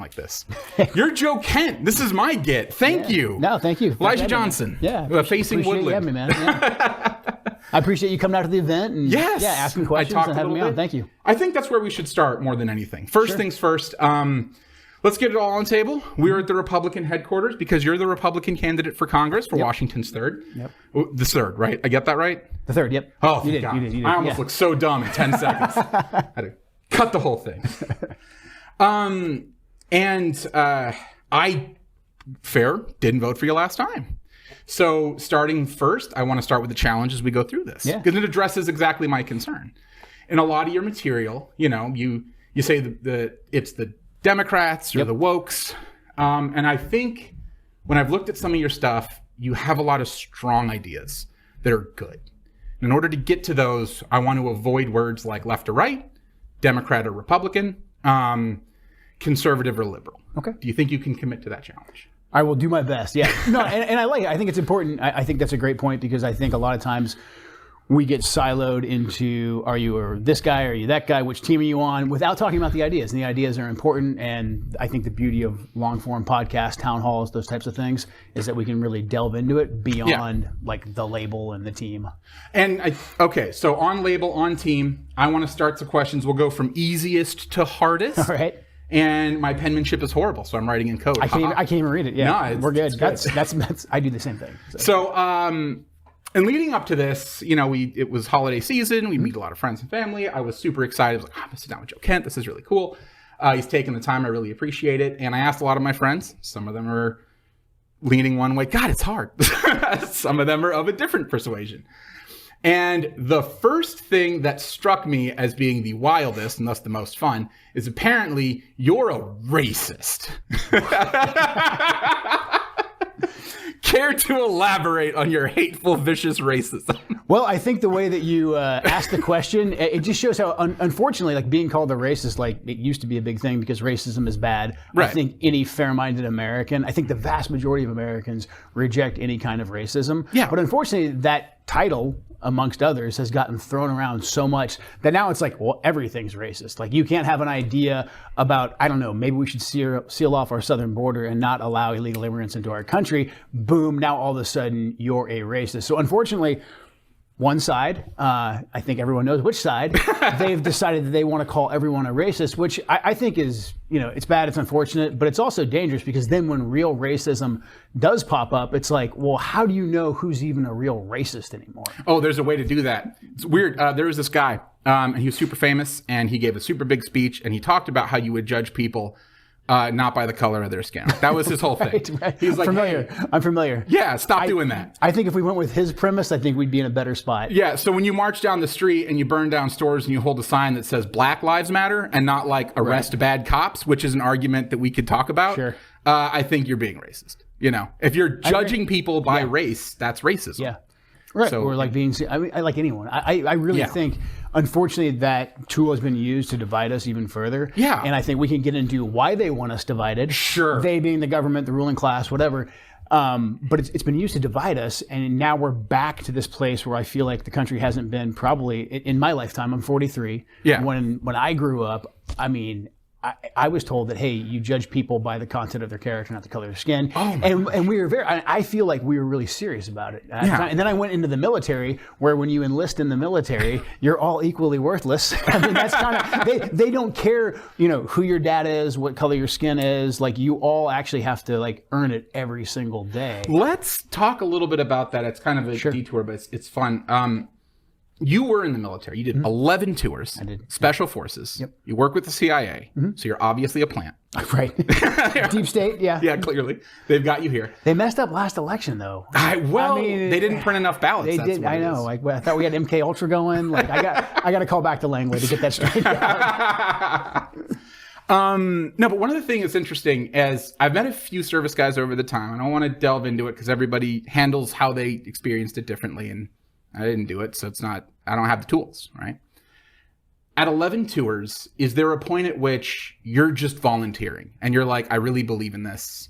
like this. You're Joe Kent. This is my get. Thank you. No, thank you. Elijah Johnson. Yeah. Facing Woodland. You having me, man. Yeah. I appreciate you coming out to the event and asking questions and having me on. Thank you. I think that's where we should start more than anything. First things first. Let's get it all on the table. We're at the Republican headquarters because you're the Republican candidate for Congress for Washington's 3rd. Yep. The 3rd, right? I get that right? The 3rd, yep. Oh, you God. did. I almost looked so dumb in 10 seconds. I had to cut the whole thing. I didn't vote for you last time. So starting first, I want to start with the challenge as we go through this. Because it addresses exactly my concern. In a lot of your material, you say it's the Democrats or the wokes. And I think when I've looked at some of your stuff, you have a lot of strong ideas that are good. In order to get to those, I want to avoid words like left or right, Democrat or Republican, conservative or liberal. Okay. Do you think you can commit to that challenge? I will do my best. Yeah. No, and I like it. I think it's important. I think that's a great point because I think a lot of times we get siloed into, are you this guy, are you that guy, which team are you on, without talking about the ideas. And the ideas are important. And I think the beauty of long form podcasts, town halls, those types of things is that we can really delve into it beyond like the label and the team. And so on label, on team, I want to start the questions. We'll go from easiest to hardest. All right. And my penmanship is horrible, so I'm writing in code. I can't even read it. Yeah, no, we're good. That's I do the same thing. So and leading up to this, it was holiday season. We meet a lot of friends and family. I was super excited. I was like, I'm gonna sit down with Joe Kent. This is really cool. He's taking the time. I really appreciate it. And I asked a lot of my friends. Some of them are leaning one way. God, it's hard. Some of them are of a different persuasion. And the first thing that struck me as being the wildest and thus the most fun is apparently you're a racist. Care to elaborate on your hateful, vicious racism? Well, I think the way that you asked the question, it just shows how, unfortunately, like being called a racist, like it used to be a big thing because racism is bad. Right. I think any fair-minded American, I think the vast majority of Americans reject any kind of racism. Yeah. But unfortunately, that title, amongst others, has gotten thrown around so much that now it's like, well, everything's racist. Like you can't have an idea about, I don't know, maybe we should seal off our southern border and not allow illegal immigrants into our country. Boom, now all of a sudden you're a racist. So unfortunately, one side, I think everyone knows which side, they've decided that they want to call everyone a racist, which I think is, it's bad, it's unfortunate, but it's also dangerous because then when real racism does pop up, it's like, well, how do you know who's even a real racist anymore? Oh, there's a way to do that. It's weird. There was this guy, and he was super famous, and he gave a super big speech, and he talked about how you would judge people not by the color of their skin. That was his whole thing. Right. He's like, familiar. Hey, I'm familiar. Yeah, stop doing that. I think if we went with his premise, I think we'd be in a better spot. Yeah, so when you march down the street and you burn down stores and you hold a sign that says Black Lives Matter and not like arrest bad cops, which is an argument that we could talk about, sure. I think you're being racist. If you're judging people by race, that's racism. Yeah. Right. So, or like being, I like anyone. I really think, unfortunately, that tool has been used to divide us even further. Yeah. And I think we can get into why they want us divided. Sure. They being the government, the ruling class, whatever. But it's been used to divide us. And now we're back to this place where I feel like the country hasn't been probably, in my lifetime, I'm 43. Yeah. When I grew up, I mean, I was told that, hey, you judge people by the content of their character, not the color of their skin. Oh, and we were I feel like we were really serious about it. And then I went into the military, where when you enlist in the military, you're all equally worthless. I mean, that's kind of, they don't care, who your dad is, what color your skin is. Like, you all actually have to, like, earn it every single day. Let's talk a little bit about that. It's kind of a detour, but it's fun. You were in the military. You did 11 tours. I did. Special forces. Yep. You work with the CIA, so you're obviously a plant. Right. Deep state, yeah. Yeah, clearly. They've got you here. They messed up last election, though. They didn't print enough ballots. They did. I know. I thought we had MK Ultra going. Like, I got to call back to Langley to get that straight out. No, but one of the things that's interesting is I've met a few service guys over the time. I don't want to delve into it because everybody handles how they experienced it differently, and I didn't do it, so I don't have the tools, right? At 11 tours, is there a point at which you're just volunteering and you're like, I really believe in this,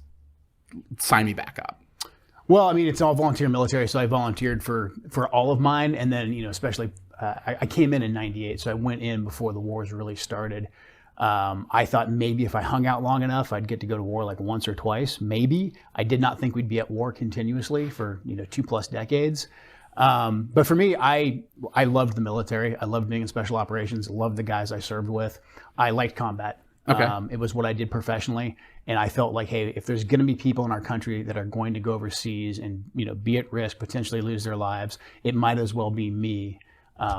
sign me back up? Well, I mean, it's all volunteer military, so I volunteered for all of mine, and then, especially, I came in '98, so I went in before the wars really started. I thought maybe if I hung out long enough, I'd get to go to war like once or twice, maybe. I did not think we'd be at war continuously for 2+ decades. But for me, I loved the military. I loved being in special operations. Loved the guys I served with. I liked combat. Okay. It was what I did professionally, and I felt like, hey, if there's going to be people in our country that are going to go overseas and be at risk, potentially lose their lives, it might as well be me,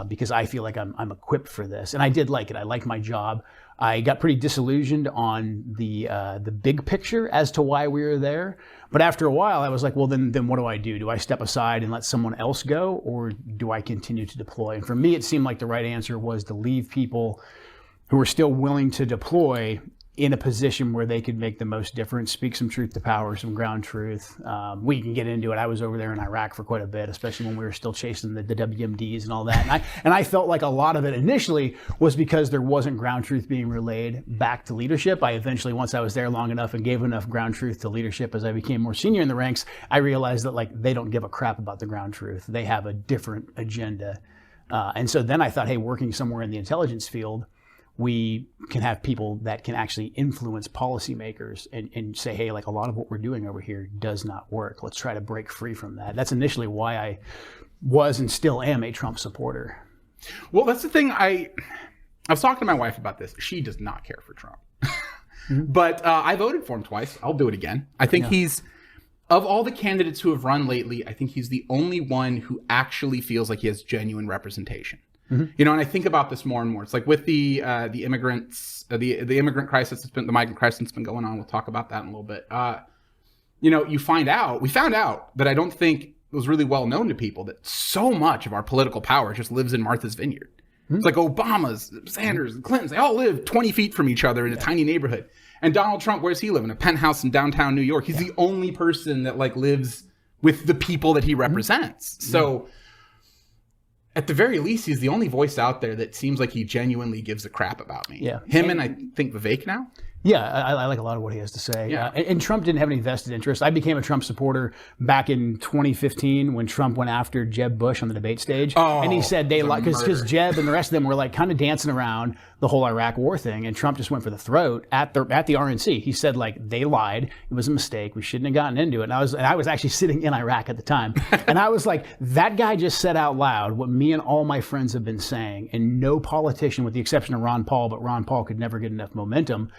because I feel like I'm equipped for this. And I did like it. I liked my job. I got pretty disillusioned on the big picture as to why we were there. But after a while, I was like, well, then what do I do? Do I step aside and let someone else go, or do I continue to deploy? And for me, it seemed like the right answer was to leave people who are still willing to deploy in a position where they could make the most difference, speak some truth to power, some ground truth. We can get into it. I was over there in Iraq for quite a bit, especially when we were still chasing the WMDs and all that. And I felt like a lot of it initially was because there wasn't ground truth being relayed back to leadership. I eventually, once I was there long enough and gave enough ground truth to leadership as I became more senior in the ranks, I realized that they don't give a crap about the ground truth. They have a different agenda. And so then I thought, hey, working somewhere in the intelligence field, we can have people that can actually influence policymakers and say, hey, a lot of what we're doing over here does not work. Let's try to break free from that. That's initially why I was and still am a Trump supporter. Well, that's the thing. I was talking to my wife about this. She does not care for Trump. But I voted for him twice. I'll do it again. I think he's, of all the candidates who have run lately, I think he's the only one who actually feels like he has genuine representation. And I think about this more and more. It's like with the immigrants, the immigrant crisis the migrant crisis that's been going on. We'll talk about that in a little bit. We found out that I don't think it was really well known to people that so much of our political power just lives in Martha's Vineyard. It's like Obama's, Sanders, and Clinton's, they all live 20 feet from each other in a tiny neighborhood. And Donald Trump, where's he live? In a penthouse in downtown New York. He's the only person that lives with the people that he represents. So at the very least, he's the only voice out there that seems like he genuinely gives a crap about me. Yeah. Him and I think Vivek now. Yeah, I like a lot of what he has to say. Yeah. And Trump didn't have any vested interest. I became a Trump supporter back in 2015 when Trump went after Jeb Bush on the debate stage. Oh, and he said because Jeb and the rest of them were kind of dancing around the whole Iraq war thing, and Trump just went for the throat at the RNC. He said they lied. It was a mistake. We shouldn't have gotten into it. And I was actually sitting in Iraq at the time, and I was like, that guy just said out loud what me and all my friends have been saying, and no politician, with the exception of Ron Paul, but Ron Paul could never get enough momentum.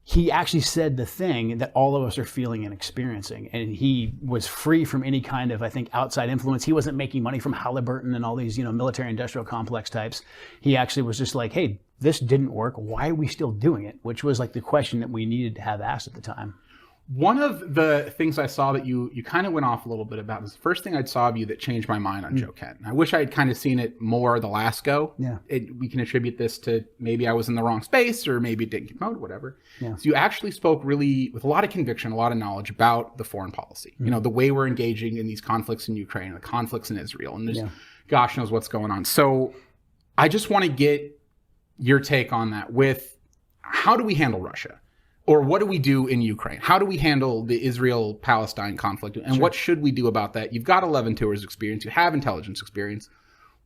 He actually said the thing that all of us are feeling and experiencing. And he was free from any kind of, I think, outside influence. He wasn't making money from Halliburton and all these, military industrial complex types. He actually was just like, hey, this didn't work. Why are we still doing it? Which was the question that we needed to have asked at the time. One of the things I saw that you kind of went off a little bit about was the first thing I saw of you that changed my mind on Joe Kent. I wish I had kind of seen it more the last go. Yeah. We can attribute this to maybe I was in the wrong space or maybe it didn't get promoted, whatever. Yeah. So you actually spoke really with a lot of conviction, a lot of knowledge about the foreign policy. The way we're engaging in these conflicts in Ukraine, the conflicts in Israel, and there's gosh knows what's going on. So I just want to get your take on that with how do we handle Russia? Or what do we do in Ukraine? How do we handle the Israel-Palestine conflict? And what should we do about that? You've got 11 tours experience. You have intelligence experience.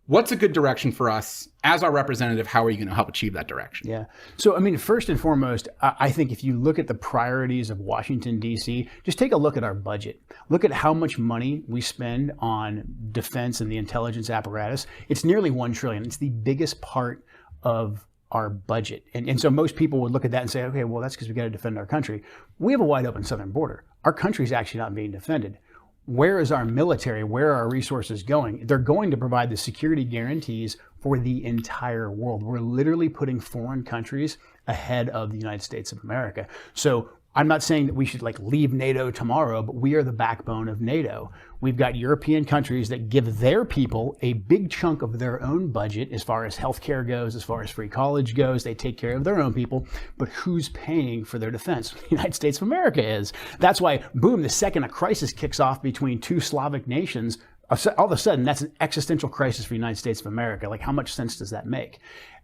What's a good direction for us as our representative? How are you going to help achieve that direction? Yeah. So, first and foremost, I think if you look at the priorities of Washington, D.C., just take a look at our budget. Look at how much money we spend on defense and the intelligence apparatus. It's nearly $1 trillion. It's the biggest part of our budget. And so most people would look at that and say, okay, well, that's because we got to defend our country. We have a wide open southern border. Our country's actually not being defended. Where is our military? Where are our resources going? They're going to provide the security guarantees for the entire world. We're literally putting foreign countries ahead of the United States of America. So I'm not saying that we should leave NATO tomorrow, but we are the backbone of NATO. We've got European countries that give their people a big chunk of their own budget as far as healthcare goes, as far as free college goes. They take care of their own people, but who's paying for their defense? The United States of America is. That's why, boom, the second a crisis kicks off between two Slavic nations, all of a sudden that's an existential crisis for the United States of America. How much sense does that make?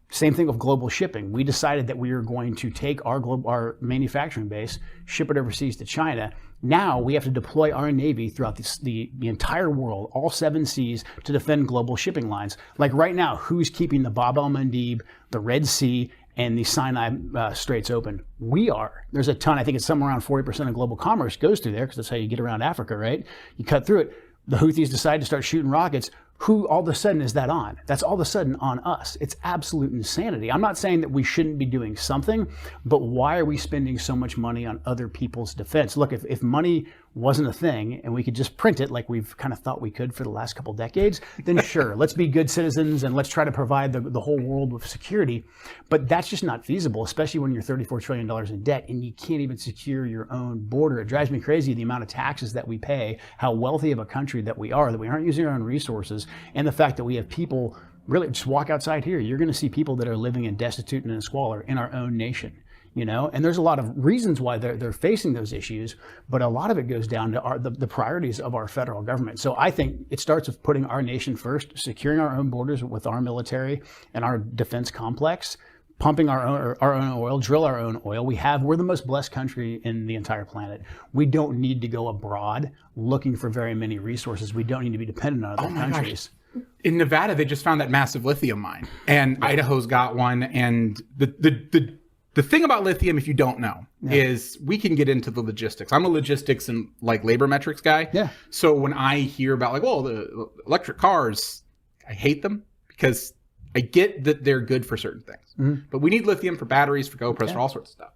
Same thing with global shipping. We decided that we were going to take our manufacturing base, ship it overseas to China. Now we have to deploy our Navy throughout the entire world, all 7 seas, to defend global shipping lines. Right now, who's keeping the Bab el-Mandeb, the Red Sea, and the Sinai Straits open. We are. There's a ton. I think it's somewhere around 40% of global commerce goes through there because that's how you get around Africa, right? You cut through it. The Houthis decide to start shooting rockets. Who all of a sudden is that on? That's all of a sudden on us. It's absolute insanity. I'm not saying that we shouldn't be doing something, but why are we spending so much money on other people's defense? Look, if money wasn't a thing and we could just print it like we've kind of thought we could for the last couple decades, then sure, let's be good citizens and let's try to provide the whole world with security. But that's just not feasible, especially when you're $34 trillion in debt and you can't even secure your own border. It drives me crazy the amount of taxes that we pay, how wealthy of a country that we are, that we aren't using our own resources, and the fact that we have people, really just walk outside here, you're going to see people that are living in destitute and in squalor in our own nation. And there's a lot of reasons why they're facing those issues, but a lot of it goes down to the priorities of our federal government. So I think it starts with putting our nation first, securing our own borders with our military and our defense complex, pumping our own oil, drill our own oil. We're the most blessed country in the entire planet. We don't need to go abroad looking for very many resources. We don't need to be dependent on other countries. Gosh. In Nevada, they just found that massive lithium mine, and Idaho's got one. And the thing about lithium, if you don't know, is we can get into the logistics. I'm a logistics and labor metrics guy. Yeah. So when I hear about the electric cars, I hate them because I get that they're good for certain things, but we need lithium for batteries, for GoPros, for all sorts of stuff.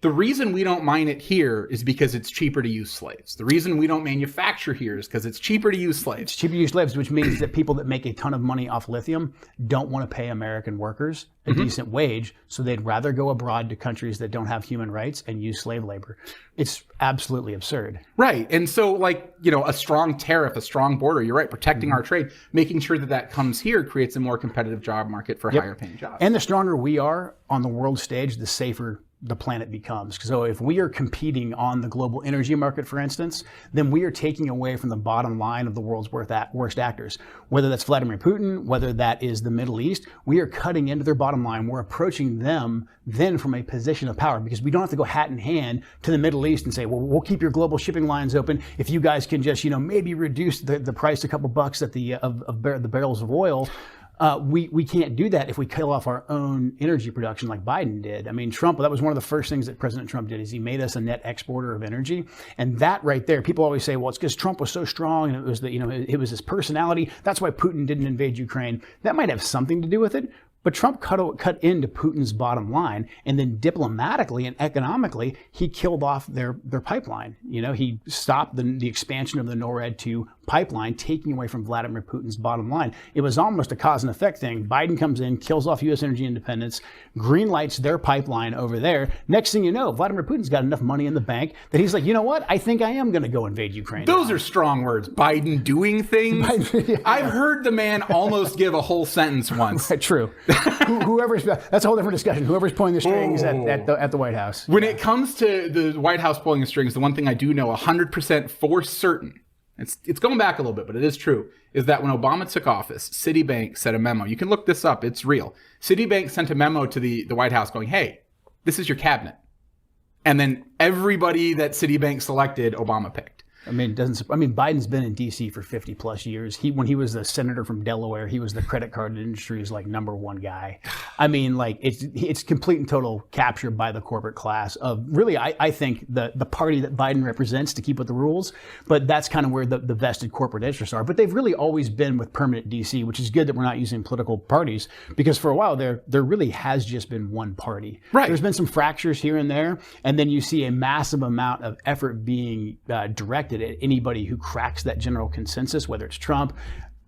The reason we don't mine it here is because it's cheaper to use slaves. The reason we don't manufacture here is because it's cheaper to use slaves. It's cheaper to use slaves, which means that people that make a ton of money off lithium don't want to pay American workers a decent wage, so they'd rather go abroad to countries that don't have human rights and use slave labor. It's absolutely absurd. Right. And so a strong tariff, a strong border, you're right, protecting our trade, making sure that comes here creates a more competitive job market for higher paying jobs. And the stronger we are on the world stage, the safer the planet becomes. So if we are competing on the global energy market, for instance, then we are taking away from the bottom line of the world's worst actors. Whether that's Vladimir Putin, whether that is the Middle East, we are cutting into their bottom line. We're approaching them then from a position of power, because we don't have to go hat in hand to the Middle East and say, well, we'll keep your global shipping lines open if you guys can just, maybe reduce the price a couple bucks at the barrels of oil. We can't do that if we kill off our own energy production like Biden did. I mean, Trump, that was one of the first things that President Trump did, is he made us a net exporter of energy. And that right there, people always say, well, it's because Trump was so strong and it was it was his personality. That's why Putin didn't invade Ukraine. That might have something to do with it. But Trump cut into Putin's bottom line, and then diplomatically and economically, he killed off their pipeline. He stopped the expansion of the NORAD 2 pipeline, taking away from Vladimir Putin's bottom line. It was almost a cause and effect thing. Biden comes in, kills off U.S. energy independence, green lights their pipeline over there. Next thing you know, Vladimir Putin's got enough money in the bank that he's like, you know what? I think I am going to go invade Ukraine. Those are strong words. Biden doing things. I've heard the man almost give a whole sentence once. True. That's a whole different discussion. Whoever's pulling the strings at the White House. When it comes to the White House pulling the strings, the one thing I do know 100% for certain, it's going back a little bit, but it is true, is that when Obama took office, Citibank sent a memo. You can look this up. It's real. Citibank sent a memo to the White House going, hey, this is your cabinet. And then everybody that Citibank selected, Obama picked. Biden's been in D.C. for 50 plus years. When he was a senator from Delaware, he was the credit card industry's #1 guy. It's complete and total capture by the corporate class of really, I think the party that Biden represents, to keep with the rules. But that's kind of where the vested corporate interests are. But they've really always been with permanent D.C., which is good that we're not using political parties, because for a while there really has just been one party. Right. There's been some fractures here and there, and then you see a massive amount of effort being directed at anybody who cracks that general consensus, whether it's Trump,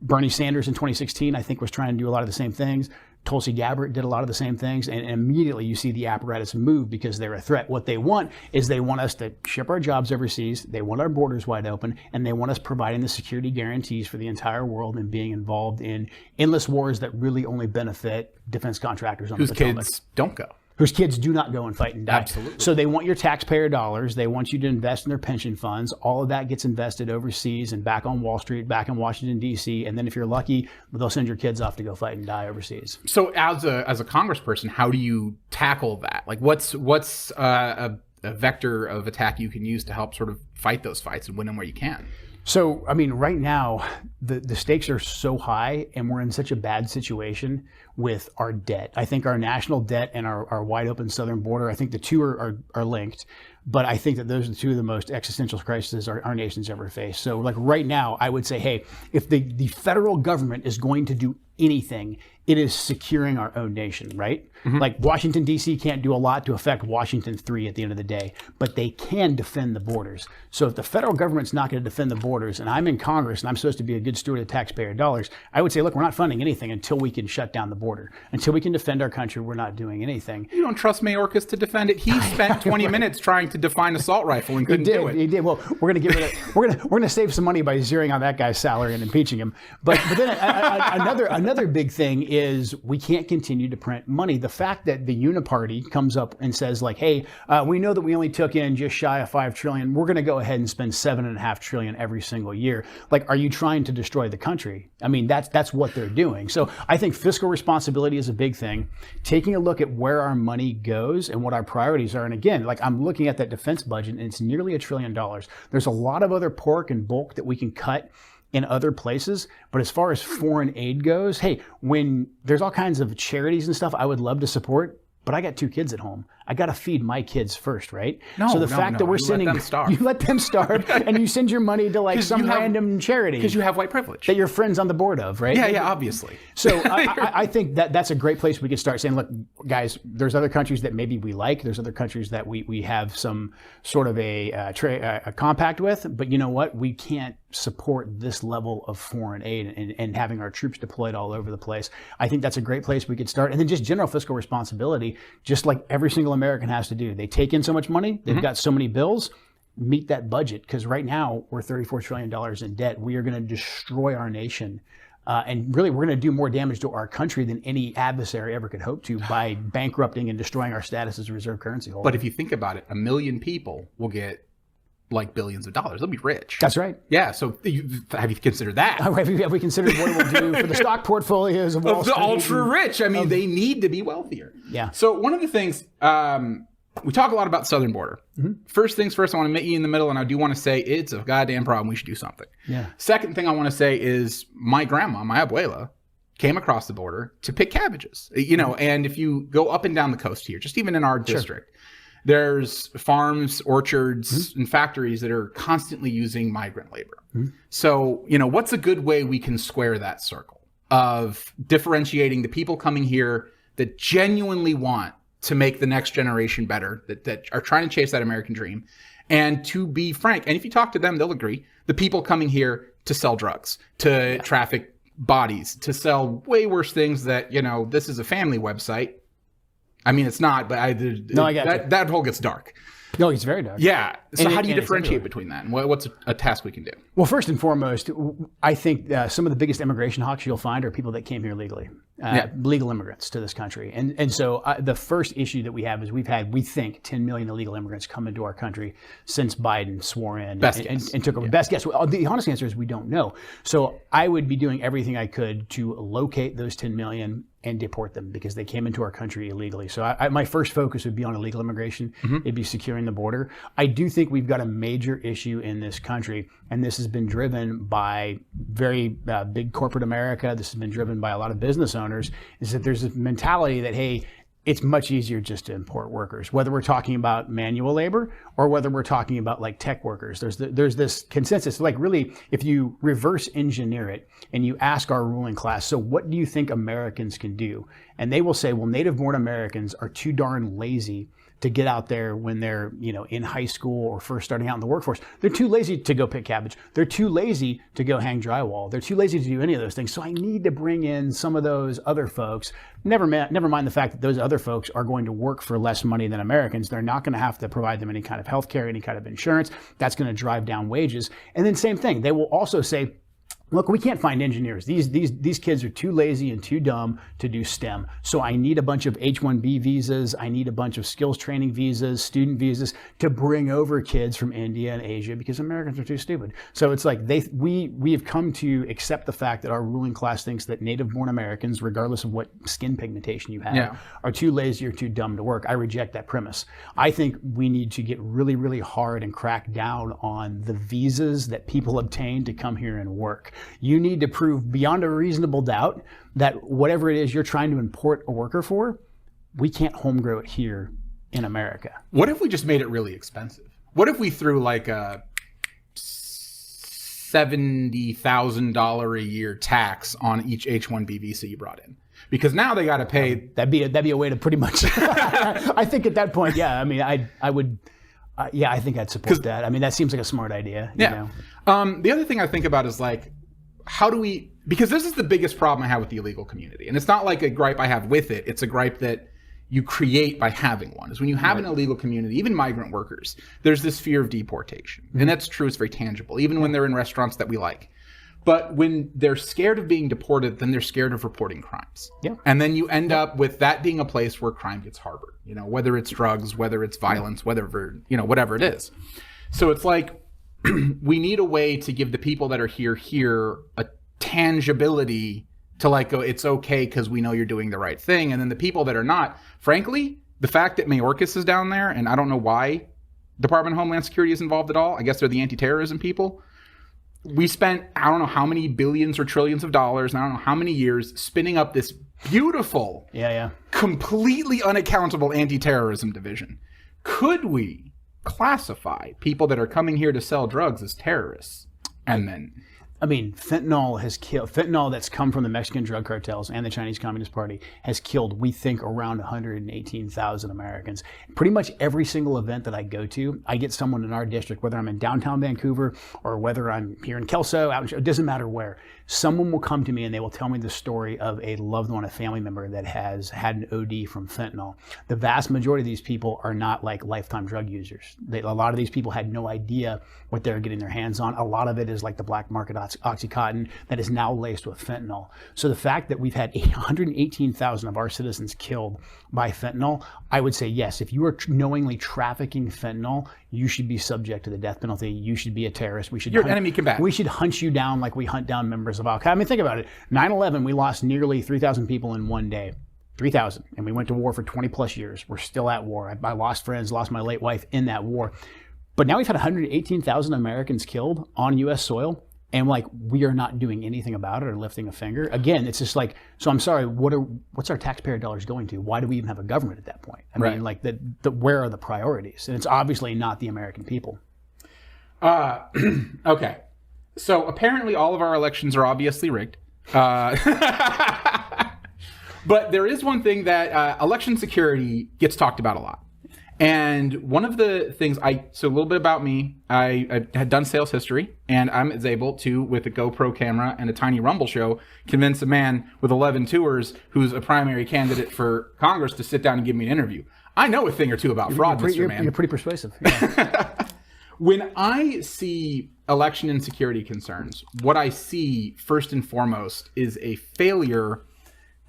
Bernie Sanders in 2016, I think was trying to do a lot of the same things. Tulsi Gabbard did a lot of the same things, and immediately you see the apparatus move because they're a threat. What they want is they want us to ship our jobs overseas, they want our borders wide open, and they want us providing the security guarantees for the entire world and being involved in endless wars that really only benefit defense contractors on the Potomac. Whose kids don't go. Whose kids do not go and fight and die. Absolutely. So they want your taxpayer dollars. They want you to invest in their pension funds. All of that gets invested overseas and back on Wall Street, back in Washington, D.C. And then if you're lucky, they'll send your kids off to go fight and die overseas. So as a congressperson, how do you tackle that? What's a vector of attack you can use to help sort of fight those fights and win them where you can? So, I mean, right now, the stakes are so high and we're in such a bad situation with our debt. I think our national debt and our wide open southern border, I think the two are linked. But I think that those are two of the most existential crises our nation's ever faced. So like right now, I would say, hey, if the federal government is going to do anything, it is securing our own nation, right? Mm-hmm. Like Washington, D.C. can't do a lot to affect Washington 3 at the end of the day, but they can defend the borders. So if the federal government's not going to defend the borders, and I'm in Congress and I'm supposed to be a good steward of taxpayer dollars, I would say, look, we're not funding anything until we can shut down the border. Until we can defend our country, we're not doing anything. You don't trust Mayorkas to defend it? He spent 20 minutes trying to define assault rifle and couldn't do it. He did. Well, we're going to get rid of. We're going to save some money by zeroing on that guy's salary and impeaching him. But then another big thing is we can't continue to print money. The fact that the Uniparty comes up and says like, hey, we know that we only took in just shy of $5 trillion. We're going to go ahead and spend $7.5 trillion every single year. Like, are you trying to destroy the country? I mean, that's what they're doing. So I think fiscal responsibility is a big thing. Taking a look at where our money goes and what our priorities are. And again, like I'm looking at that defense budget and it's nearly $1 trillion. There's a lot of other pork and bulk that we can cut in other places. But as far as foreign aid goes, hey, when there's all kinds of charities and stuff I would love to support, but I got 2 kids at home. I got to feed my kids first, right? So the fact that we're sending, you let them starve and you send your money to like some random charity. Because you have white privilege. That your friend's on the board of, right? Yeah, obviously. So I think that's a great place we could start saying, look, guys, there's other countries that maybe we like. There's other countries that we have some sort of a compact with. But you know what? We can't support this level of foreign aid and having our troops deployed all over the place. I think that's a great place we could start. And then just general fiscal responsibility, just like every single American has to do. They take in so much money, they've got so many bills, meet that budget. Because right now we're $34 trillion in debt. We are going to destroy our nation. And really, we're going to do more damage to our country than any adversary ever could hope to by bankrupting and destroying our status as a reserve currency holder. But if you think about it, 1 million people will get like billions of dollars. They'll be rich. That's right. Yeah. So have you considered that? Have we considered what it will do for the stock portfolios of Wall Street? The ultra rich. I mean, they need to be wealthier. Yeah. So one of the things, we talk a lot about southern border. Mm-hmm. First things first, I want to meet you in the middle, and I do want to say it's a goddamn problem. We should do something. Yeah. Second thing I want to say is my grandma, my abuela, came across the border to pick cabbages. You know, and if you go up and down the coast here, just even in our district, there's farms, orchards, and factories that are constantly using migrant labor. So, you know, what's a good way we can square that circle of differentiating the people coming here that genuinely want to make the next generation better, that are trying to chase that American dream? And to be frank, and if you talk to them, they'll agree, the people coming here to sell drugs, to traffic bodies, to sell way worse things that, you know, this is a family website. I mean, it's not, but I get that hole gets dark. No, it's very dark. Yeah. So how do you differentiate between that? And what's a task we can do? Well, first and foremost, I think some of the biggest immigration hawks you'll find are people that came here legally, legal immigrants to this country. And so the first issue that we have is we've had, we think, 10 million illegal immigrants come into our country since Biden swore in and took over. Best guess. Well, the honest answer is we don't know. So I would be doing everything I could to locate those 10 million and deport them because they came into our country illegally. So my first focus would be on illegal immigration. It'd be securing the border. I do think we've got a major issue in this country, and this has been driven by very big corporate America. This has been driven by a lot of business owners, is that there's a mentality that, hey, it's much easier just to import workers, whether we're talking about manual labor or whether we're talking about like tech workers. There's this consensus, like really, if you reverse engineer it and you ask our ruling class, so what do you think Americans can do? And they will say, well, native born Americans are too darn lazy to get out there when they're, you know, in high school or first starting out in the workforce. They're too lazy to go pick cabbage. They're too lazy to go hang drywall. They're too lazy to do any of those things. So I need to bring in some of those other folks. Never mind the fact that those other folks are going to work for less money than Americans. They're not going to have to provide them any kind of health care, any kind of insurance. That's going to drive down wages. And then same thing, they will also say, look, we can't find engineers. These kids are too lazy and too dumb to do STEM. So I need a bunch of H-1B visas. I need a bunch of skills training visas, student visas to bring over kids from India and Asia because Americans are too stupid. So it's like we have come to accept the fact that our ruling class thinks that native-born Americans, regardless of what skin pigmentation you have, are too lazy or too dumb to work. I reject that premise. I think we need to get really, really hard and crack down on the visas that people obtain to come here and work. You need to prove beyond a reasonable doubt that whatever it is you're trying to import a worker for, we can't home grow it here in America. What if we just made it really expensive? What if we threw like a $70,000 a year tax on each H-1B visa you brought in? Because now they got to pay. That'd be a way to pretty much. I think at that point, yeah. I mean, I would. Yeah, I think I'd support that. I mean, that seems like a smart idea. Yeah. The other thing I think about is like, how do we, because this is the biggest problem I have with the illegal community. And it's not like a gripe I have with it. It's a gripe that you create by having one. Is when you have an illegal community, even migrant workers, there's this fear of deportation. Mm-hmm. And that's true. It's very tangible, even when they're in restaurants that we like. But when they're scared of being deported, then they're scared of reporting crimes. Yeah. And then you end up with that being a place where crime gets harbored, whether it's drugs, whether it's violence, whatever it is. So it's like, we need a way to give the people that are here a tangibility to like go, it's okay because we know you're doing the right thing. And then the people that are not, frankly, the fact that Mayorkas is down there, and I don't know why Department of Homeland Security is involved at all. I guess they're the anti-terrorism people. We spent, I don't know how many billions or trillions of dollars, and I don't know how many years spinning up this beautiful, completely unaccountable anti-terrorism division. Could we classify people that are coming here to sell drugs as terrorists? And then, I mean, fentanyl that's come from the Mexican drug cartels and the Chinese Communist Party has killed, we think, around 118,000 Americans. Pretty much every single event that I go to, I get someone in our district, whether I'm in downtown Vancouver or whether I'm here in Kelso, it doesn't matter where. Someone will come to me and they will tell me the story of a loved one, a family member that has had an OD from fentanyl. The vast majority of these people are not like lifetime drug users. A lot of these people had no idea what they were getting their hands on. A lot of it is like the black market Oxycontin that is now laced with fentanyl. So the fact that we've had 118,000 of our citizens killed by fentanyl, I would say yes. If you are knowingly trafficking fentanyl, you should be subject to the death penalty. You should be a terrorist. You're an enemy combatant. We should hunt you down like we hunt down members of Al-Qaeda. I mean, think about it. 9/11, we lost nearly 3,000 people in one day. 3,000. And we went to war for 20 plus years. We're still at war. I lost friends, lost my late wife in that war. But now we've had 118,000 Americans killed on U.S. soil. And like, we are not doing anything about it or lifting a finger. Again, it's just like, so I'm sorry, what's our taxpayer dollars going to? Why do we even have a government at that point? I mean, like, where are the priorities? And it's obviously not the American people. Okay. So apparently all of our elections are obviously rigged. But there is one thing that election security gets talked about a lot. And one of the things so a little bit about me, I had done sales history, and I was able to, with a GoPro camera and a tiny Rumble show, convince a man with 11 tours who's a primary candidate for Congress to sit down and give me an interview. I know a thing or two about fraud, Mr. Man. You're pretty persuasive. Yeah. When I see election and security concerns, what I see first and foremost is a failure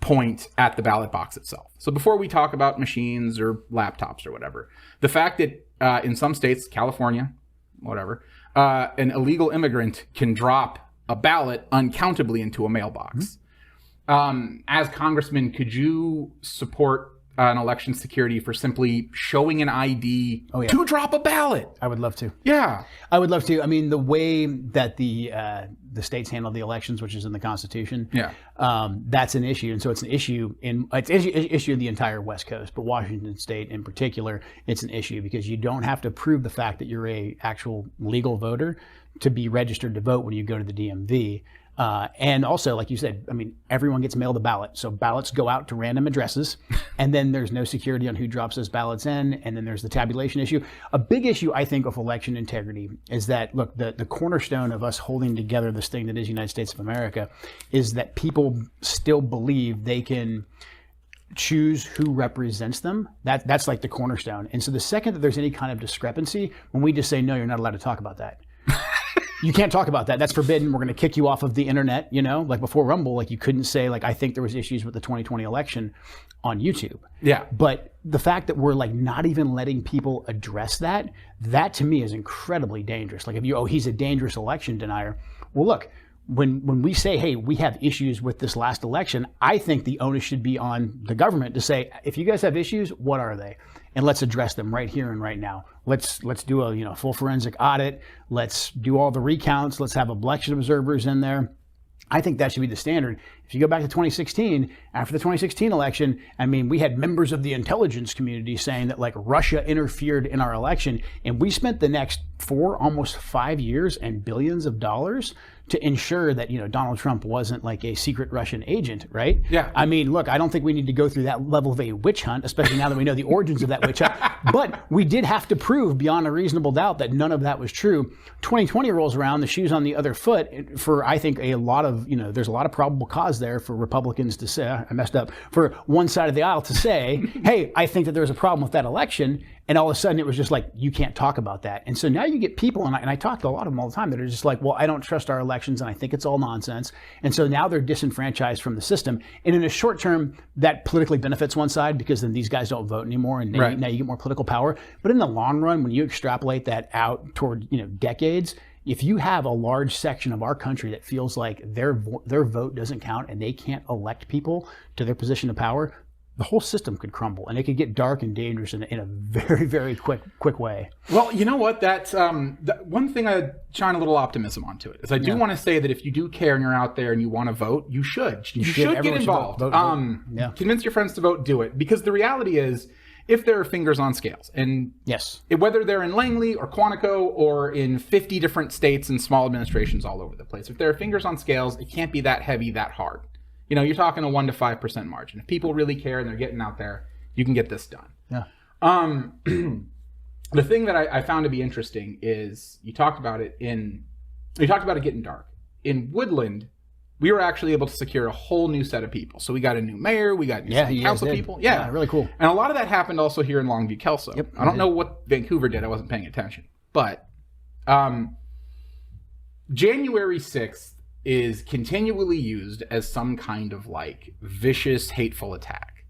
point at the ballot box itself. So before we talk about machines or laptops or whatever, the fact that in some states, California, whatever, an illegal immigrant can drop a ballot uncountably into a mailbox. Mm-hmm. As congressman, could you support an election security for simply showing an ID to drop a ballot? I would love to. Yeah. I would love to. I mean, the way that the states handle the elections, which is in the Constitution, that's an issue. And so it's an issue in the entire West Coast, but Washington State in particular, it's an issue because you don't have to prove the fact that you're a actual legal voter to be registered to vote when you go to the DMV. And also, like you said, I mean, everyone gets mailed a ballot. So ballots go out to random addresses, and then there's no security on who drops those ballots in, and then there's the tabulation issue. A big issue, I think, of election integrity is that, look, the cornerstone of us holding together this thing that is the United States of America is that people still believe they can choose who represents them. That's like the cornerstone. And so the second that there's any kind of discrepancy, when we just say, no, you're not allowed to talk about that. You can't talk about that. That's forbidden. We're going to kick you off of the internet, like before Rumble, like you couldn't say like, I think there was issues with the 2020 election on YouTube. Yeah. But the fact that we're like not even letting people address that to me is incredibly dangerous. Like if he's a dangerous election denier. Well, look, when we say, hey, we have issues with this last election, I think the onus should be on the government to say, if you guys have issues, what are they? And let's address them right here and right now. Let's do a full forensic audit. Let's do all the recounts. Let's have election observers in there. I think that should be the standard. If you go back to 2016, after the 2016 election, I mean, we had members of the intelligence community saying that like Russia interfered in our election, and we spent the next almost 5 years and billions of dollars to ensure that, Donald Trump wasn't like a secret Russian agent, right? Yeah. I mean, look, I don't think we need to go through that level of a witch hunt, especially now that we know the origins of that witch hunt. But we did have to prove beyond a reasonable doubt that none of that was true. 2020 rolls around, the shoe's on the other foot for, I think, a lot of, there's a lot of probable cause there for Republicans to say, I messed up, for one side of the aisle to say, hey, I think that there's a problem with that election. And all of a sudden it was just like, you can't talk about that. And so now you get people, and I talk to a lot of them all the time, that are just like, well, I don't trust our elections and I think it's all nonsense. And so now they're disenfranchised from the system. And in a short term, that politically benefits one side because then these guys don't vote anymore and now you get more political power. But in the long run, when you extrapolate that out toward, decades, if you have a large section of our country that feels like their vote doesn't count and they can't elect people to their position of power, the whole system could crumble and it could get dark and dangerous in a very, very quick way. Well, you know what? That's one thing I shine a little optimism onto it is I do want to say that if you do care and you're out there and you want to vote, you should. You should get involved. Vote. Convince your friends to vote, do it. Because the reality is, if there are fingers on scales, and yes, whether they're in Langley or Quantico or in 50 different states and small administrations all over the place, if there are fingers on scales, it can't be that heavy, that hard. You're talking a 1 to 5% margin. If people really care and they're getting out there, you can get this done. Yeah. The thing that I found to be interesting is you talked about it getting dark. In Woodland, we were actually able to secure a whole new set of people. So we got a new mayor, we got new city council people. Yeah, really cool. And a lot of that happened also here in Longview, Kelso. Yep, I don't know what Vancouver did. I wasn't paying attention. But January 6th is continually used as some kind of like vicious, hateful attack.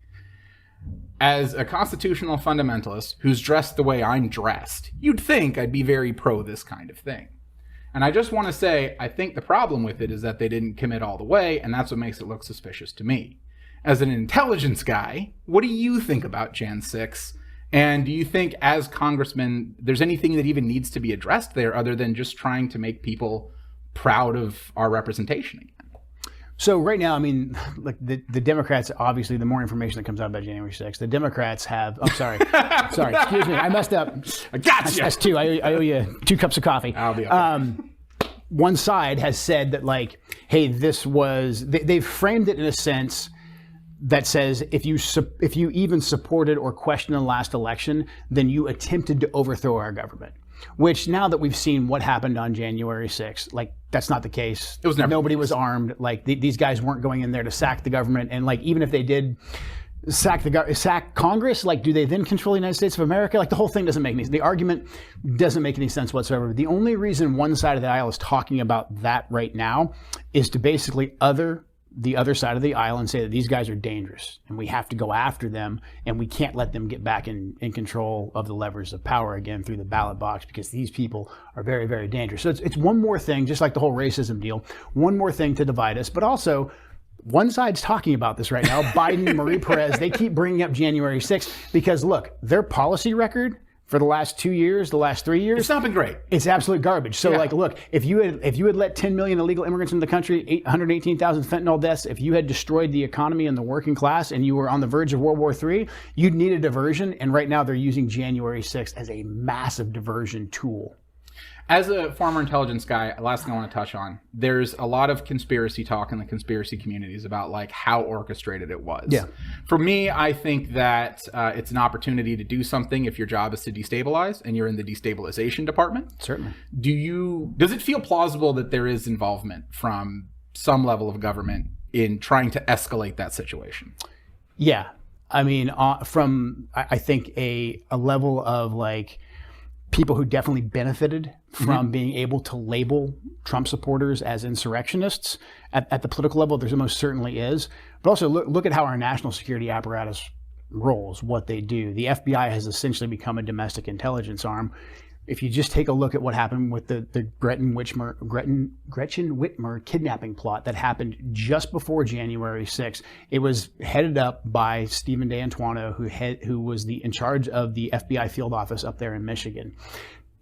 As a constitutional fundamentalist who's dressed the way I'm dressed, you'd think I'd be very pro this kind of thing. And I just want to say, I think the problem with it is that they didn't commit all the way, and that's what makes it look suspicious to me. As an intelligence guy, what do you think about Jan 6? And do you think, as congressman, there's anything that even needs to be addressed there other than just trying to make people proud of our representation again? So right now, I mean, like the Democrats, obviously, the more information that comes out about January 6th, the Democrats have, I'm sorry, excuse me, I messed up. I got you. That's two. I owe you 2 cups of coffee. I'll be okay. One side has said that like, hey, they've framed it in a sense that says if you even supported or questioned the last election, then you attempted to overthrow our government. Which now that we've seen what happened on January 6th, like that's not the case. It was never. Nobody was armed. Like these guys weren't going in there to sack the government. And like even if they did sack Congress, like do they then control the United States of America? Like the whole thing doesn't make any sense. The argument doesn't make any sense whatsoever. The only reason one side of the aisle is talking about that right now is to basically the other side of the aisle and say that these guys are dangerous and we have to go after them and we can't let them get back in control of the levers of power again through the ballot box because these people are very, very dangerous. So it's one more thing, just like the whole racism deal, one more thing to divide us. But also, one side's talking about this right now. Biden, Marie Perez, they keep bringing up January 6th because, look, their policy record for the last 2 years, the last 3 years, it's not been great. It's absolute garbage. So like, look, if you had let 10 million illegal immigrants into the country, 118,000 fentanyl deaths, if you had destroyed the economy and the working class and you were on the verge of World War III, you'd need a diversion. And right now they're using January 6th as a massive diversion tool. As a former intelligence guy, last thing I want to touch on, there's a lot of conspiracy talk in the conspiracy communities about like how orchestrated it was. Yeah. For me, I think that it's an opportunity to do something if your job is to destabilize and you're in the destabilization department. Certainly. Does it feel plausible that there is involvement from some level of government in trying to escalate that situation? Yeah. I mean, from I think a level of like people who definitely benefited from being able to label Trump supporters as insurrectionists at the political level. There most certainly is. But also look at how our national security apparatus rolls, what they do. The FBI has essentially become a domestic intelligence arm. If you just take a look at what happened with the Gretchen Whitmer kidnapping plot that happened just before January 6th, it was headed up by Stephen D'Antuono, who was in charge of the FBI field office up there in Michigan.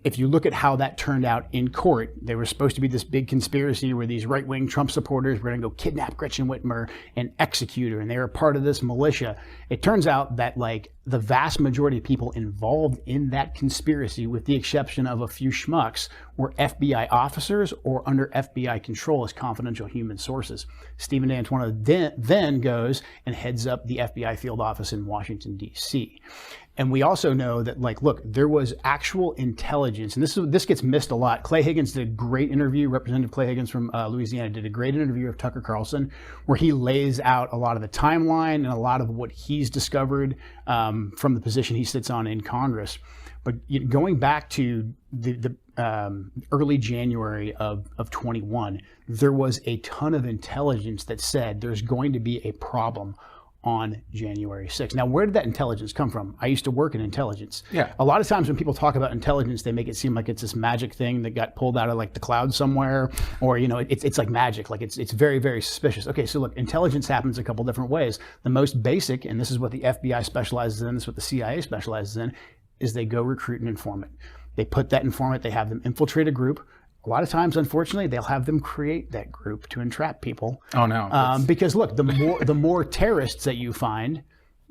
If you look at how that turned out in court, there was supposed to be this big conspiracy where these right-wing Trump supporters were going to go kidnap Gretchen Whitmer and execute her, and they were part of this militia. It turns out that like the vast majority of people involved in that conspiracy, with the exception of a few schmucks, were FBI officers or under FBI control as confidential human sources. Stephen D'Antuono then goes and heads up the FBI field office in Washington, D.C. And we also know that, like, look, there was actual intelligence, and this gets missed a lot. Clay Higgins did a great interview. Representative Clay Higgins from Louisiana did a great interview of Tucker Carlson, where he lays out a lot of the timeline and a lot of what he's discovered from the position he sits on in Congress. But going back to the early January of 21, there was a ton of intelligence that said there's going to be a problem on January 6th. Now, where did that intelligence come from? I used to work in intelligence. Yeah. A lot of times when people talk about intelligence, they make it seem like it's this magic thing that got pulled out of like the cloud somewhere, or it's like magic. Like it's very, very suspicious. Okay, so look, intelligence happens a couple different ways. The most basic, and this is what the FBI specializes in, this is what the CIA specializes in, is they go recruit an informant. They put that informant, they have them infiltrate a group. A lot of times, unfortunately, they'll have them create that group to entrap people. Oh no! Because look, the more terrorists that you find,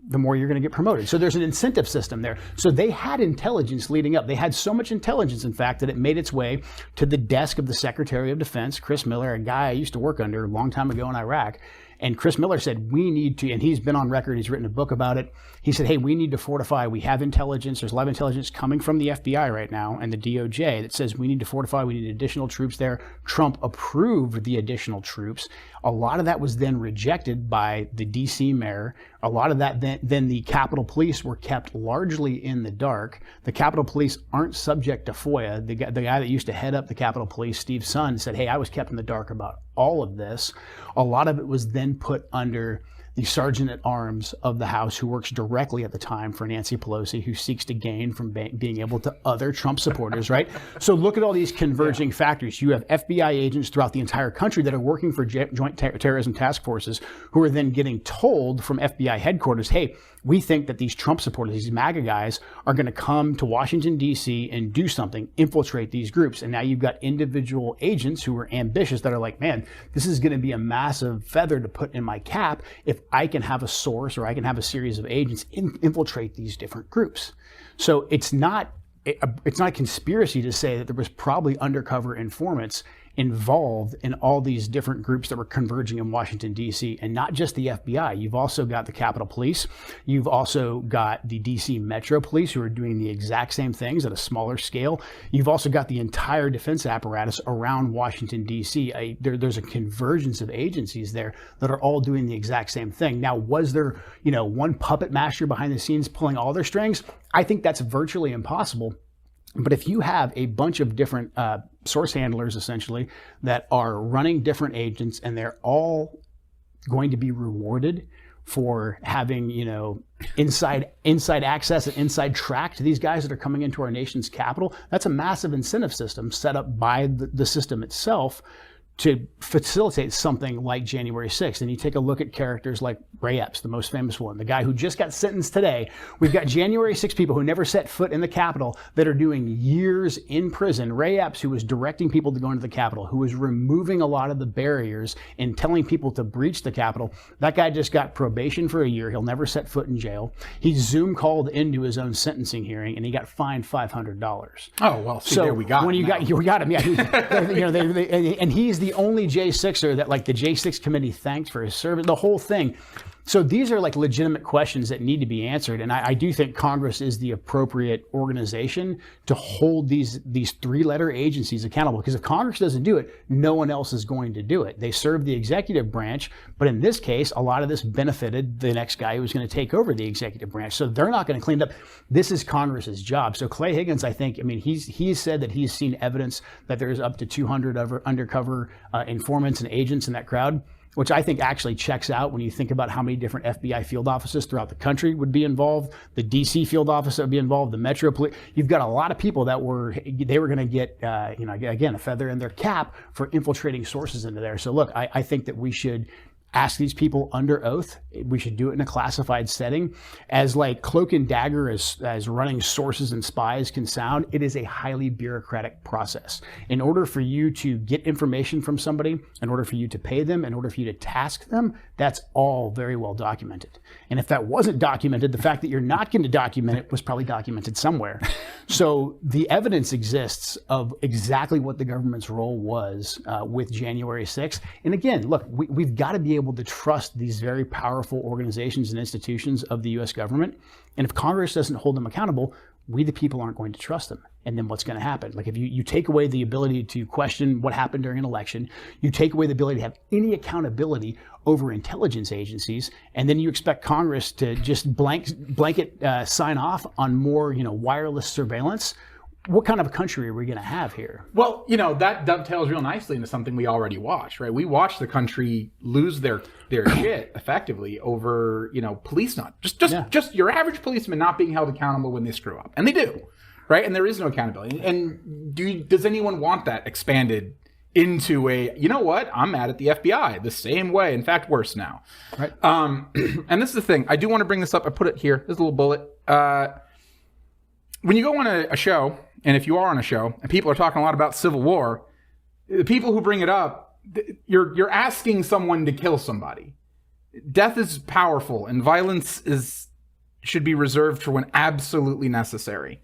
the more you're going to get promoted. So there's an incentive system there. So they had intelligence leading up. They had so much intelligence, in fact, that it made its way to the desk of the Secretary of Defense, Chris Miller, a guy I used to work under a long time ago in Iraq. And Chris Miller said, we need to, and he's been on record, he's written a book about it. He said, hey, we need to fortify. We have intelligence. There's a lot of intelligence coming from the FBI right now and the DOJ that says we need to fortify. We need additional troops there. Trump approved the additional troops. A lot of that was then rejected by the DC mayor. A lot of that then the Capitol Police were kept largely in the dark. The Capitol Police aren't subject to FOIA. The guy that used to head up the Capitol Police, Steve Sun, said, hey, I was kept in the dark about all of this. A lot of it was then put under the Sergeant at Arms of the House, who works directly at the time for Nancy Pelosi, who seeks to gain from being able to other Trump supporters, right? So look at all these converging factors. You have FBI agents throughout the entire country that are working for joint terrorism task forces, who are then getting told from FBI headquarters, hey, we think that these Trump supporters, these MAGA guys, are going to come to Washington, D.C. and do something, infiltrate these groups. And now you've got individual agents who are ambitious that are like, man, this is going to be a massive feather to put in my cap if I can have a source or I can have a series of agents infiltrate these different groups. So it's not a conspiracy to say that there was probably undercover informants involved in all these different groups that were converging in Washington, D.C., and not just the FBI. You've also got the Capitol Police. You've also got the D.C. Metro Police, who are doing the exact same things at a smaller scale. You've also got the entire defense apparatus around Washington, D.C. There's a convergence of agencies there that are all doing the exact same thing. Now, was there, one puppet master behind the scenes pulling all their strings? I think that's virtually impossible. But if you have a bunch of different source handlers, essentially, that are running different agents, and they're all going to be rewarded for having, inside access and inside track to these guys that are coming into our nation's capital, that's a massive incentive system set up by the system itself to facilitate something like January 6th. And you take a look at characters like Ray Epps, the most famous one, the guy who just got sentenced today. We've got January 6 people who never set foot in the Capitol that are doing years in prison. Ray Epps, who was directing people to go into the Capitol, who was removing a lot of the barriers and telling people to breach the Capitol. That guy just got probation for a year. He'll never set foot in jail. He Zoom called into his own sentencing hearing, and he got fined $500. Oh, well, see, so there we got him. We got him, yeah. And he's the only J6er that, like, the J6 committee thanked for his service. The whole thing. So these are like legitimate questions that need to be answered. And I do think Congress is the appropriate organization to hold these 3-letter agencies accountable. Because if Congress doesn't do it, no one else is going to do it. They serve the executive branch, but in this case, a lot of this benefited the next guy who was going to take over the executive branch. So they're not going to clean it up. This is Congress's job. So Clay Higgins, I think, I mean, he's said that he's seen evidence that there's up to 200 undercover informants and agents in that crowd, which I think actually checks out when you think about how many different FBI field offices throughout the country would be involved, the DC field office that would be involved, the Metro Police. You've got a lot of people that were going to get, again, a feather in their cap for infiltrating sources into there. So look, I think that we should ask these people under oath. We should do it in a classified setting. As like cloak and dagger as running sources and spies can sound, it is a highly bureaucratic process. In order for you to get information from somebody, in order for you to pay them, in order for you to task them, that's all very well documented. And if that wasn't documented, the fact that you're not going to document it was probably documented somewhere. So the evidence exists of exactly what the government's role was with January 6th. And again, look, we've got to be able to trust these very powerful organizations and institutions of the U.S. government. And if Congress doesn't hold them accountable, we the people aren't going to trust them. And then what's going to happen? Like if you take away the ability to question what happened during an election, you take away the ability to have any accountability over intelligence agencies, and then you expect Congress to just blanket sign off on more wireless surveillance. What kind of a country are we going to have here? Well, that dovetails real nicely into something we already watched, right? We watched the country lose their shit effectively over, police just your average policeman not being held accountable when they screw up. And they do, right? And there is no accountability. And does anyone want that expanded into I'm mad at the FBI the same way, in fact, worse now. Right. And this is the thing. I do want to bring this up. I put it here. There's a little bullet. When you go on a show, and if you are on a show, and people are talking a lot about Civil War, the people who bring it up, you're asking someone to kill somebody. Death is powerful, and violence should be reserved for when absolutely necessary.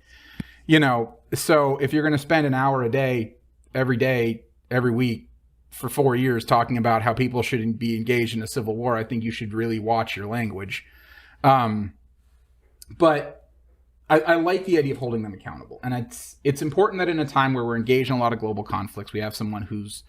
So if you're going to spend an hour a day, every week, for 4 years talking about how people shouldn't be engaged in a civil war, I think you should really watch your language. But I like the idea of holding them accountable. And it's important that in a time where we're engaged in a lot of global conflicts, we have someone who's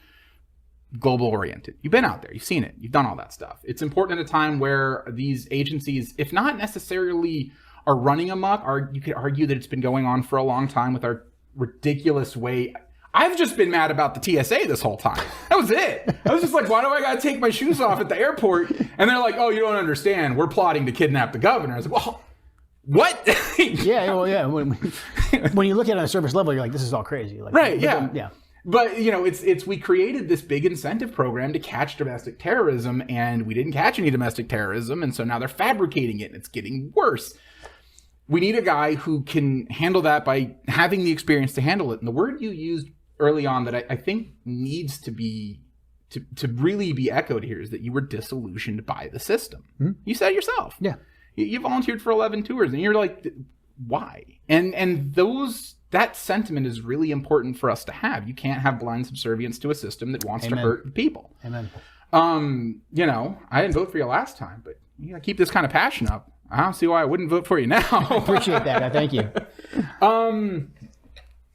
global oriented. You've been out there, you've seen it, you've done all that stuff. It's important at a time where these agencies, if not necessarily are running amok, you could argue that it's been going on for a long time with our ridiculous way. I've just been mad about the TSA this whole time. That was it. I was just like, why do I got to take my shoes off at the airport? And they're like, oh, you don't understand. We're plotting to kidnap the governor. I was like, well, what? Yeah, well, yeah. When you look at it on a surface level, you're like, this is all crazy. Like, right, yeah. Yeah. But, we created this big incentive program to catch domestic terrorism, and we didn't catch any domestic terrorism, and so now they're fabricating it, and it's getting worse. We need a guy who can handle that by having the experience to handle it. And the word you used early on that I think needs to be to really be echoed here is that you were disillusioned by the system. Mm-hmm. You said it yourself. Yeah. You volunteered for 11 tours, and you're like, why? And that sentiment is really important for us to have. You can't have blind subservience to a system that wants to hurt the people. Amen. I didn't vote for you last time, but you gotta keep this kind of passion up. I don't see why I wouldn't vote for you now. I appreciate that. Thank you.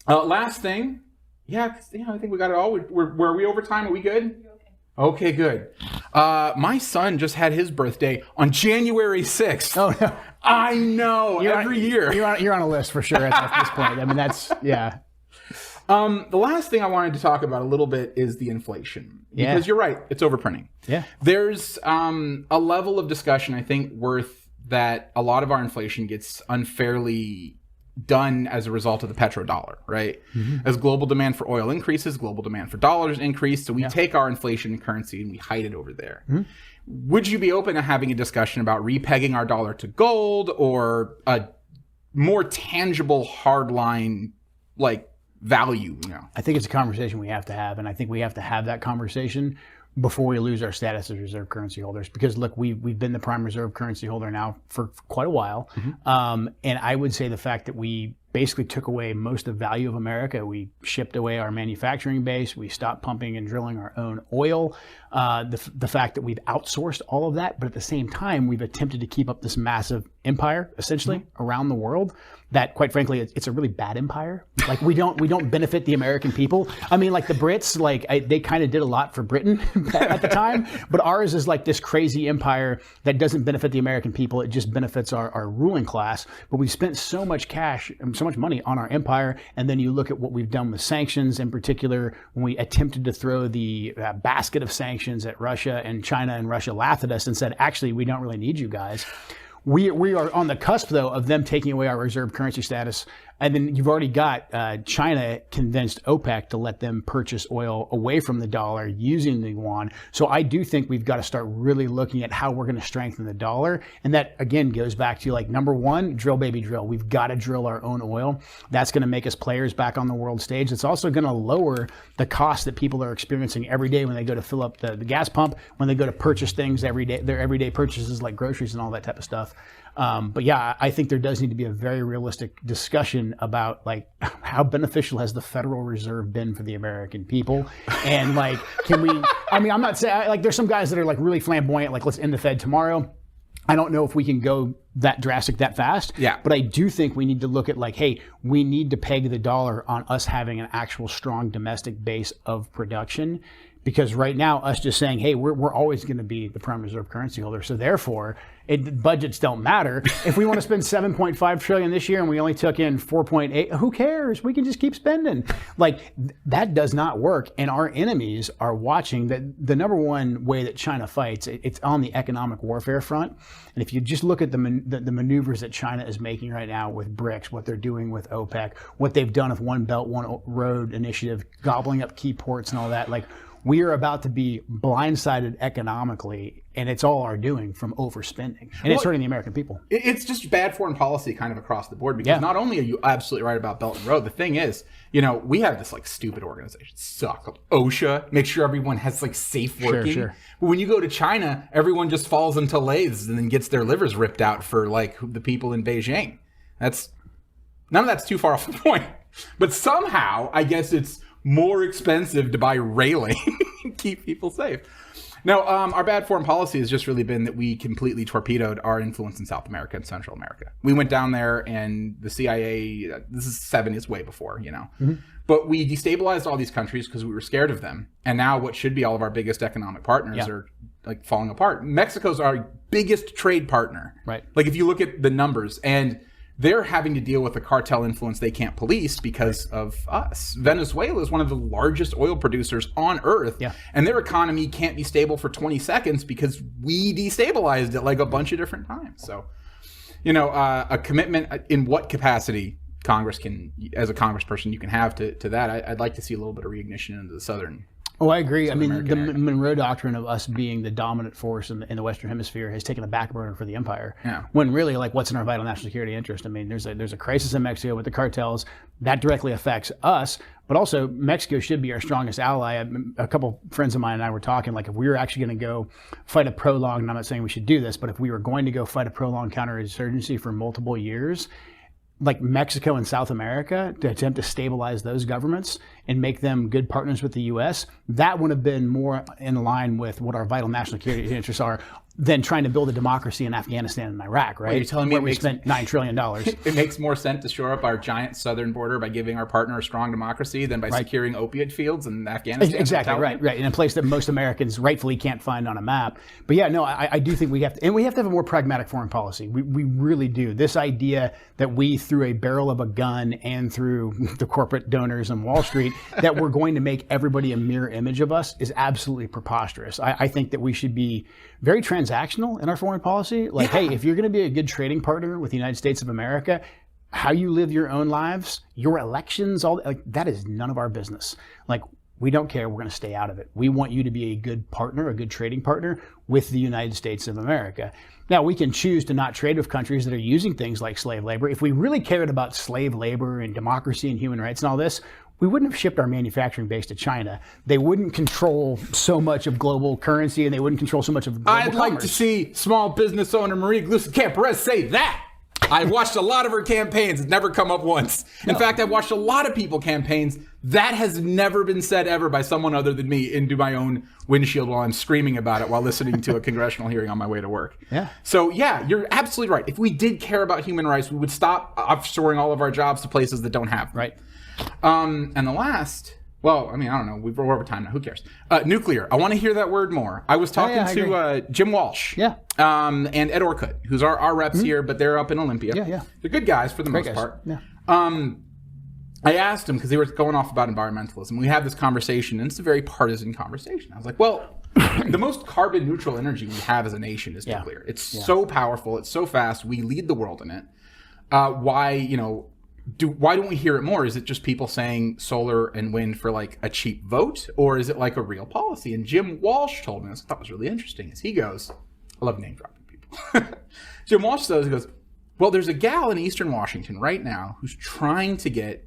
Last thing. Yeah, I think we got it all. Were we over time? Are we good? Okay, good. My son just had his birthday on January 6th. Oh, no. I know. Every year. You're on a list for sure at this point. I mean, that's, yeah. The last thing I wanted to talk about a little bit is the inflation. Because you're right. It's overprinting. Yeah. There's a level of discussion, I think, worth that a lot of our inflation gets unfairly done as a result of the petrodollar, right? Mm-hmm. As global demand for oil increases, global demand for dollars increase. So we take our inflation in currency and we hide it over there. Mm-hmm. Would you be open to having a discussion about repegging our dollar to gold or a more tangible hardline like value? I think it's a conversation we have to have, and I think we have to have that conversation before we lose our status as reserve currency holders. Because look, we've been the prime reserve currency holder now for quite a while. Mm-hmm. And I would say the fact that we basically took away most of the value of America. We shipped away our manufacturing base. We stopped pumping and drilling our own oil. The fact that we've outsourced all of that, but at the same time, we've attempted to keep up this massive empire, essentially, around the world. That, quite frankly, it's a really bad empire. Like we don't benefit the American people. I mean, like the Brits, they kind of did a lot for Britain at the time, but ours is like this crazy empire that doesn't benefit the American people. It just benefits our ruling class. But we spent so much cash and so much money on our empire, and then you look at what we've done with sanctions, in particular, when we attempted to throw the basket of sanctions at Russia, and China and Russia laughed at us and said, actually, we don't really need you guys. We are on the cusp, though, of them taking away our reserve currency status. And then you've already got China convinced OPEC to let them purchase oil away from the dollar using the yuan. So I do think we've got to start really looking at how we're going to strengthen the dollar. And that, again, goes back to like, number one, drill, baby, drill. We've got to drill our own oil. That's going to make us players back on the world stage. It's also going to lower the cost that people are experiencing every day when they go to fill up the gas pump, when they go to purchase things every day, their everyday purchases like groceries and all that type of stuff. But yeah, I think there does need to be a very realistic discussion about like how beneficial has the Federal Reserve been for the American people, and like, can we? I mean, I'm not saying like there's some guys that are like really flamboyant, like let's end the Fed tomorrow. I don't know if we can go that drastic that fast. Yeah. But I do think we need to look at like, hey, we need to peg the dollar on us having an actual strong domestic base of production. Because right now, us just saying, hey, we're always going to be the prime reserve currency holder. So therefore, budgets don't matter. If we want to spend $7.5 trillion this year and we only took in 4.8, who cares? We can just keep spending. Like, that does not work. And our enemies are watching. That the number one way that China fights, it's on the economic warfare front. And if you just look at the maneuvers that China is making right now with BRICS, what they're doing with OPEC, what they've done with One Belt, One Road initiative, gobbling up key ports and all that, like, we are about to be blindsided economically, and it's all our doing from overspending. And it's hurting the American people. It's just bad foreign policy kind of across the board, because not only are you absolutely right about Belt and Road, the thing is, you know, we have this like stupid organization, called OSHA, make sure everyone has like safe working. Sure. But when you go to China, everyone just falls into lathes and then gets their livers ripped out for like the people in Beijing. None of that's too far off the point. But somehow, I guess it's more expensive to buy railing and keep people safe. Now, our bad foreign policy has just really been that we completely torpedoed our influence in South America and Central America. We went down there and the CIA, this is 70s, way before, you know. Mm-hmm. But we destabilized all these countries because we were scared of them. And now what should be all of our biggest economic partners are like falling apart. Mexico's our biggest trade partner. Right. Like if you look at the numbers, and they're having to deal with a cartel influence they can't police because of us. Venezuela is one of the largest oil producers on earth, and their economy can't be stable for 20 seconds because we destabilized it like a bunch of different times. So, you know, a commitment in what capacity Congress can, as a congressperson, you can have to that. I'd like to see a little bit of reignition into the southern. Oh, I agree. I mean, the Monroe Doctrine of us being the dominant force in the Western Hemisphere has taken a back burner for the empire. Yeah. When really, like, what's in our vital national security interest? I mean, there's a crisis in Mexico with the cartels that directly affects us, but also Mexico should be our strongest ally. A couple friends of mine and I were talking, like, if we were actually going to go fight a prolonged, and I'm not saying we should do this, but if we were going to go fight a prolonged counterinsurgency for multiple years, like Mexico and South America, to attempt to stabilize those governments and make them good partners with the U.S., that would have been more in line with what our vital national security interests are than trying to build a democracy in Afghanistan and Iraq, right? Well, you're telling me where we spent $9 trillion. It makes more sense to shore up our giant southern border by giving our partner a strong democracy than by securing opioid fields in Afghanistan. Exactly, right. In a place that most Americans rightfully can't find on a map. But yeah, no, I do think we have to, and we have to have a more pragmatic foreign policy. We really do. This idea that we, through a barrel of a gun and through the corporate donors on Wall Street, that we're going to make everybody a mirror image of us is absolutely preposterous. I think that we should be very transactional in our foreign policy. Like, hey, if you're going to be a good trading partner with the United States of America, how you live your own lives, your elections, all like that is none of our business. Like, we don't care. We're going to stay out of it. We want you to be a good partner, a good trading partner with the United States of America. Now, we can choose to not trade with countries that are using things like slave labor. If we really cared about slave labor and democracy and human rights and all this, we wouldn't have shipped our manufacturing base to China. They wouldn't control so much of global currency, and they wouldn't control so much of global commerce. I'd like to see small business owner Maria Glusa-Perez say that. I've watched a lot of her campaigns. It's never come up once. In fact, I've watched a lot of people campaigns. That has never been said ever by someone other than me into my own windshield while I'm screaming about it while listening to a congressional hearing on my way to work. Yeah. So, yeah, you're absolutely right. If we did care about human rights, we would stop offshoring all of our jobs to places that don't have them. Right. And the last... Well, I mean, I don't know. We're over time now. Who cares? Nuclear. I want to hear that word more. I was talking to Jim Walsh. Yeah. And Ed Orcutt, who's our reps here, but they're up in Olympia. Yeah. They're good guys for the most part. Yeah. I asked him, because they were going off about environmentalism. We had this conversation, and it's a very partisan conversation. I was like, well, the most carbon neutral energy we have as a nation is nuclear. It's so powerful. It's so fast. We lead the world in it. Why don't we hear it more? Is it just people saying solar and wind for like a cheap vote, or is it like a real policy? And Jim Walsh told me, this I thought was really interesting, is he goes, I love name dropping people. Jim Walsh says, he goes, well, there's a gal in Eastern Washington right now who's trying to get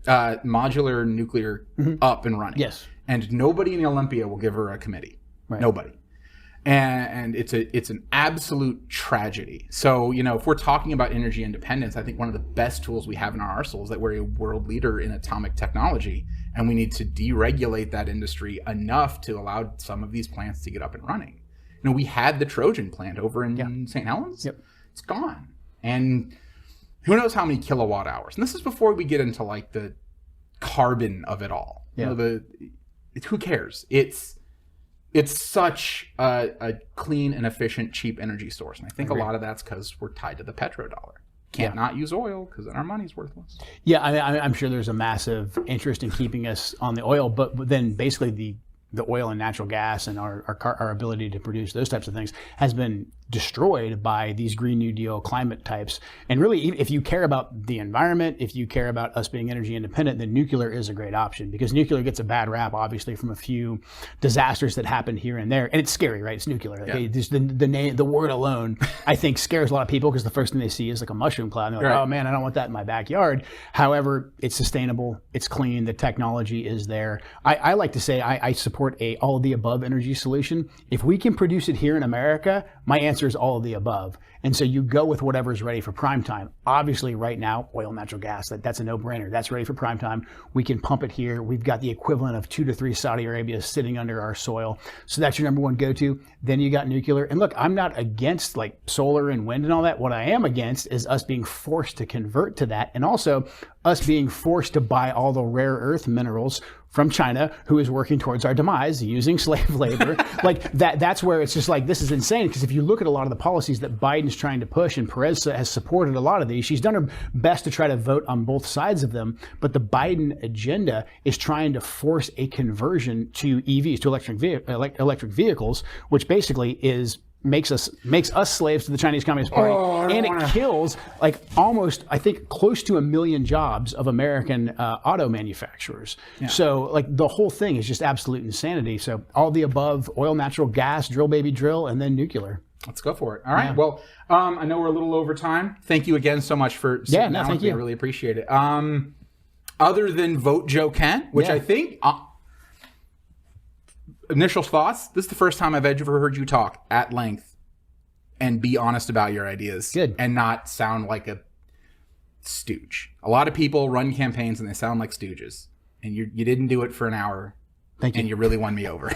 modular nuclear up and running. Yes. And nobody in Olympia will give her a committee. Right. Nobody. And it's an absolute tragedy. So, if we're talking about energy independence, I think one of the best tools we have in our arsenal is that we're a world leader in atomic technology, and we need to deregulate that industry enough to allow some of these plants to get up and running. We had the Trojan plant over in St. Helens. Yep. It's gone. And who knows how many kilowatt hours. And this is before we get into like the carbon of it all. Yeah. Who cares? It's such a clean and efficient, cheap energy source. And I think a lot of that's because we're tied to the petrodollar. Can't not use oil because then our money's worthless. Yeah, I'm sure there's a massive interest in keeping us on the oil, but then basically the oil and natural gas and our ability to produce those types of things has been destroyed by these Green New Deal climate types. And really, if you care about the environment, if you care about us being energy independent, then nuclear is a great option, because nuclear gets a bad rap, obviously, from a few disasters that happen here and there. And it's scary, right? It's nuclear. Okay? Just the word alone, I think, scares a lot of people, because the first thing they see is like a mushroom cloud. And they're like, oh man, I don't want that in my backyard. However, it's sustainable, it's clean, the technology is there. I like to say I support a all of the above energy solution. If we can produce it here in America, my answer is all of the above. And so you go with whatever's ready for prime time. Obviously, right now, oil, natural gas, that's a no-brainer. That's ready for prime time. We can pump it here. We've got the equivalent of 2 to 3 Saudi Arabia sitting under our soil. So that's your number one go-to. Then you got nuclear. And look, I'm not against like solar and wind and all that. What I am against is us being forced to convert to that, and also us being forced to buy all the rare earth minerals from China, who is working towards our demise using slave labor. Like that's where it's just like, this is insane. Because if you look at a lot of the policies that Biden's trying to push, and Perez has supported a lot of these, she's done her best to try to vote on both sides of them. But the Biden agenda is trying to force a conversion to EVs, to electric vehicles, which basically makes us slaves to the Chinese Communist Party, it kills like almost, I think, close to 1 million jobs of American auto manufacturers. Yeah. So like the whole thing is just absolute insanity. So all the above: oil, natural gas, drill baby drill, and then nuclear. Let's go for it. All right. Yeah. Well, I know we're a little over time. Thank you again so much for sitting down with me. I really appreciate it. Other than Vote Joe Kent, which I think. Initial thoughts. This is the first time I've ever heard you talk at length and be honest about your ideas. Good. And not sound like a stooge. A lot of people run campaigns and they sound like stooges. And you didn't do it for an hour. Thank you. And you really won me over.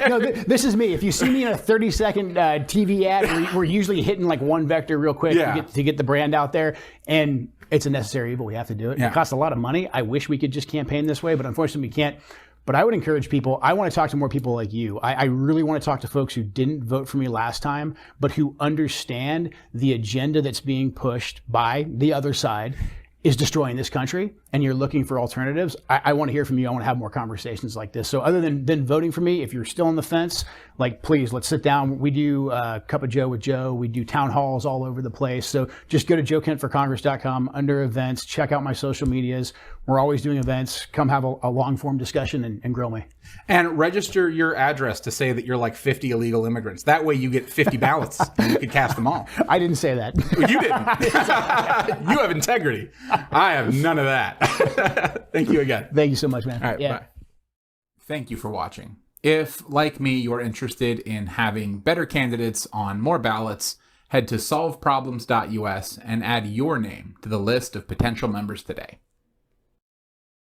No, this is me. If you see me in a 30-second TV ad, we're usually hitting like one vector real quick to get the brand out there. And it's a necessary evil. We have to do it. Yeah. It costs a lot of money. I wish we could just campaign this way, but unfortunately we can't. But I would encourage people, I want to talk to more people like you. I really want to talk to folks who didn't vote for me last time, but who understand the agenda that's being pushed by the other side is destroying this country, and you're looking for alternatives. I want to hear from you. I want to have more conversations like this. So other than voting for me, if you're still on the fence, like, please, let's sit down. We do Cup of Joe with Joe. We do town halls all over the place. So just go to joekentforcongress.com under events. Check out my social medias. We're always doing events. Come have a long-form discussion and grill me. And register your address to say that you're like 50 illegal immigrants. That way you get 50 ballots and you can cast them all. I didn't say that. You didn't. You have integrity. I have none of that. Thank you again. Thank you so much, man. All right, bye. Thank you for watching. If, like me, you're interested in having better candidates on more ballots, Head to solveproblems.us and add your name to the list of potential members today.